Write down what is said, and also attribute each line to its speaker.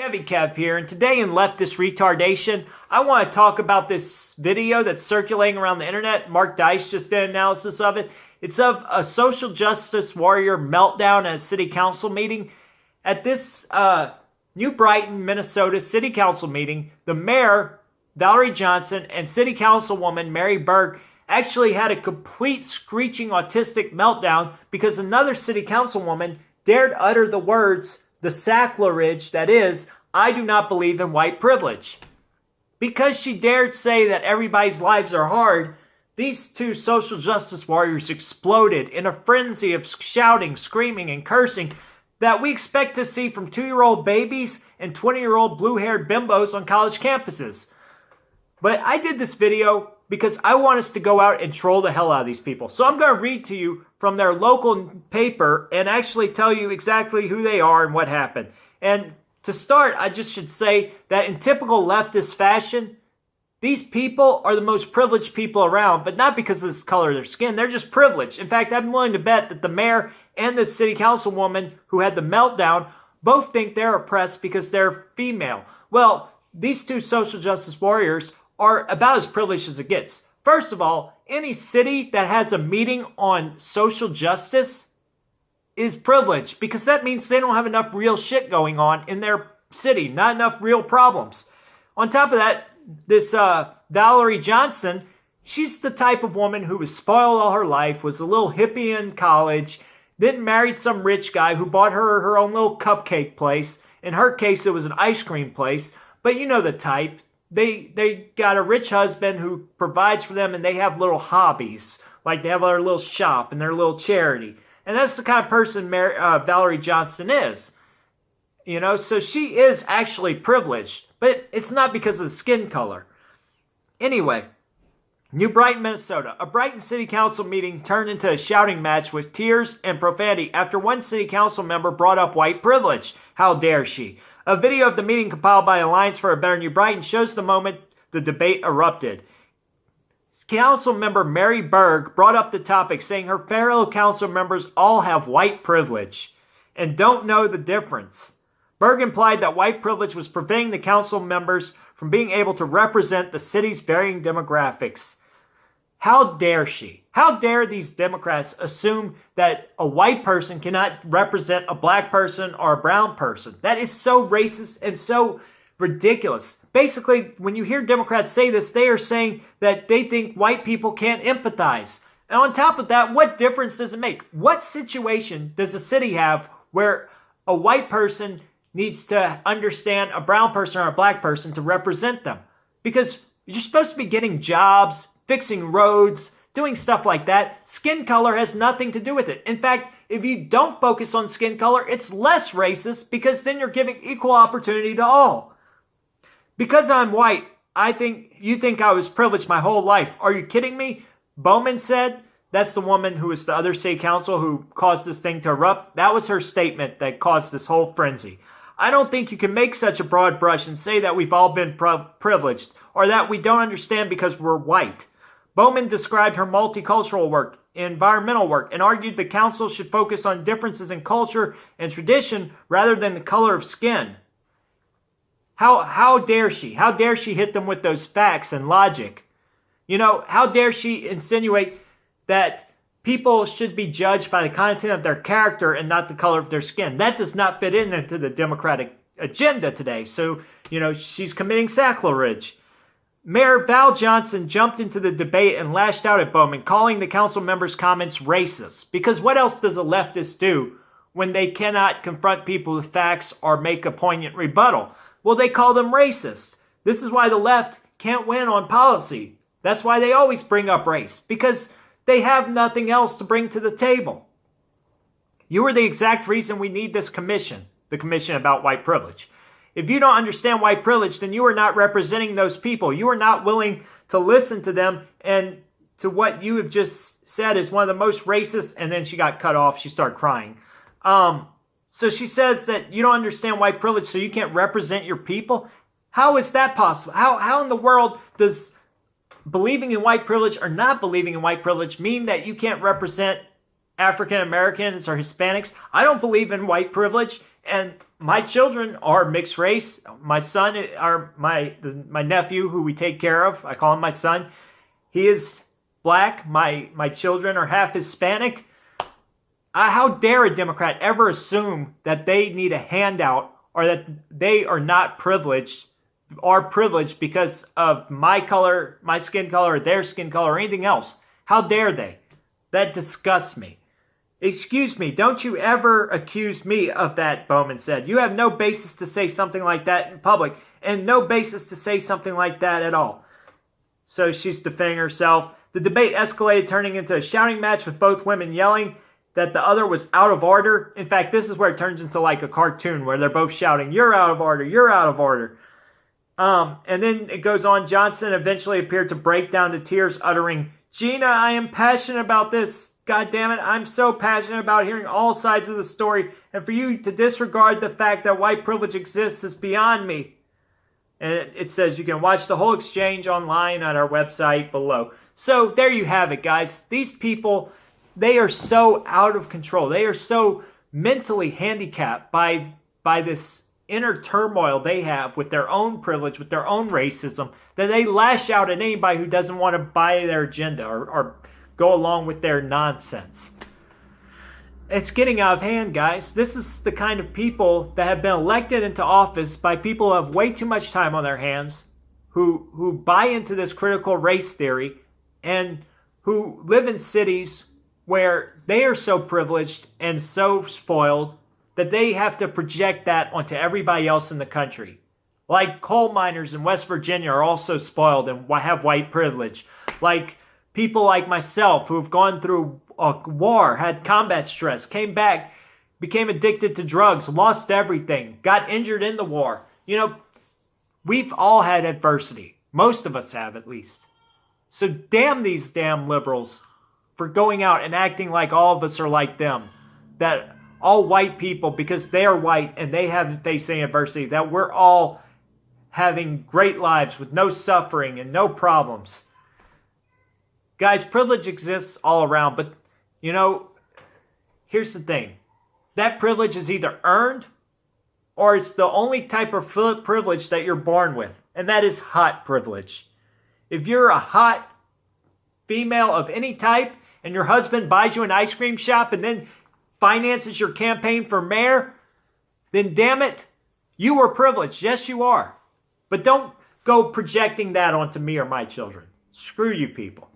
Speaker 1: Kevy Kev here, and today in Leftist Retardation, I want to talk about this video that's circulating around the internet. Mark Dice just did an analysis of it. It's of a social justice warrior meltdown at a city council meeting. At this New Brighton, Minnesota city council meeting, the mayor, Valerie Johnson, and city councilwoman Mary Berg actually had a complete screeching autistic meltdown because another city councilwoman dared utter the words, the sacrilege that is, I do not believe in white privilege. Because she dared say that everybody's lives are hard, these two social justice warriors exploded in a frenzy of shouting, screaming, and cursing that we expect to see from 2-year-old babies and 20-year-old blue-haired bimbos on college campuses. But I did this video because I want us to go out and troll the hell out of these people. So I'm going to read to you from their local paper and actually tell you exactly who they are and what happened. And to start, I just should say that in typical leftist fashion, these people are the most privileged people around, but not because of the color of their skin. They're just privileged. In fact, I'm willing to bet that the mayor and the city councilwoman who had the meltdown both think they're oppressed because they're female. Well, these two social justice warriors are about as privileged as it gets. First of all, any city that has a meeting on social justice is privileged because that means they don't have enough real shit going on in their city, not enough real problems. On top of that, this Valerie Johnson, she's the type of woman who was spoiled all her life, was a little hippie in college, then married some rich guy who bought her her own little cupcake place. In her case, it was an ice cream place, but you know the type. They got a rich husband who provides for them, and they have little hobbies. Like they have their little shop and their little charity. And that's the kind of person Valerie Johnson is. You know, so she is actually privileged. But it's not because of the skin color. Anyway, New Brighton, Minnesota. A Brighton City Council meeting turned into a shouting match with tears and profanity after one city council member brought up white privilege. How dare she? A video of the meeting compiled by Alliance for a Better New Brighton shows the moment the debate erupted. Council member Mary Berg brought up the topic, saying her fellow council members all have white privilege and don't know the difference. Berg implied that white privilege was preventing the council members from being able to represent the city's varying demographics. How dare she? How dare these Democrats assume that a white person cannot represent a black person or a brown person? That is so racist and so ridiculous. Basically, when you hear Democrats say this, they are saying that they think white people can't empathize. And on top of that, what difference does it make? What situation does a city have where a white person needs to understand a brown person or a black person to represent them? Because you're supposed to be getting jobs, fixing roads, doing stuff like that. Skin color has nothing to do with it. In fact, if you don't focus on skin color, it's less racist because then you're giving equal opportunity to all. Because I'm white, you think I was privileged my whole life. Are you kidding me? Bowman said, that's the woman who was the other city council who caused this thing to erupt. That was her statement that caused this whole frenzy. I don't think you can make such a broad brush and say that we've all been privileged or that we don't understand because we're white. Bowman described her multicultural work, environmental work, and argued the council should focus on differences in culture and tradition rather than the color of skin. How dare she? How dare she hit them with those facts and logic? You know, how dare she insinuate that people should be judged by the content of their character and not the color of their skin? That does not fit into the Democratic agenda today. So, you know, she's committing sacrilege. Mayor Val Johnson jumped into the debate and lashed out at Bowman, calling the council members' comments racist. Because what else does a leftist do when they cannot confront people with facts or make a poignant rebuttal? Well, they call them racist. This is why the left can't win on policy. That's why they always bring up race, because they have nothing else to bring to the table. You are the exact reason we need this commission, the commission about white privilege. If you don't understand white privilege, then you are not representing those people. You are not willing to listen to them and to what you have just said is one of the most racist, and then she got cut off. She started crying. So she says that you don't understand white privilege, so you can't represent your people. How is that possible? How in the world does believing in white privilege or not believing in white privilege mean that you can't represent African Americans or Hispanics? I don't believe in white privilege, and my children are mixed race. My son, or my nephew, who we take care of, I call him my son. He is black. My children are half Hispanic. How dare a Democrat ever assume that they need a handout or that they are not privileged or privileged because of my color, my skin color, or their skin color, or anything else? How dare they? That disgusts me. Excuse me, don't you ever accuse me of that, Bowman said. You have no basis to say something like that in public, and no basis to say something like that at all. So she's defending herself. The debate escalated, turning into a shouting match with both women yelling that the other was out of order. In fact, this is where it turns into like a cartoon where they're both shouting, "You're out of order, you're out of order." And then it goes on. Johnson eventually appeared to break down to tears, uttering, "Gina, I am passionate about this. God damn it, I'm so passionate about hearing all sides of the story, and for you to disregard the fact that white privilege exists is beyond me." And it says you can watch the whole exchange online at our website below. So there you have it, guys. These people, they are so out of control. They are so mentally handicapped by this inner turmoil they have with their own privilege, with their own racism, that they lash out at anybody who doesn't want to buy their agenda or go along with their nonsense. It's getting out of hand, guys. This is the kind of people that have been elected into office by people who have way too much time on their hands, who buy into this critical race theory, and who live in cities where they are so privileged and so spoiled that they have to project that onto everybody else in the country. Like coal miners in West Virginia are also spoiled and have white privilege. Like people like myself who have gone through a war, had combat stress, came back, became addicted to drugs, lost everything, got injured in the war. You know, we've all had adversity. Most of us have, at least. So damn these damn liberals for going out and acting like all of us are like them. That all white people, because they are white and they haven't faced any adversity, that we're all having great lives with no suffering and no problems. Guys, privilege exists all around, but, you know, here's the thing. That privilege is either earned or it's the only type of privilege that you're born with, and that is hot privilege. If you're a hot female of any type and your husband buys you an ice cream shop and then finances your campaign for mayor, then damn it, you are privileged. Yes, you are. But don't go projecting that onto me or my children. Screw you people.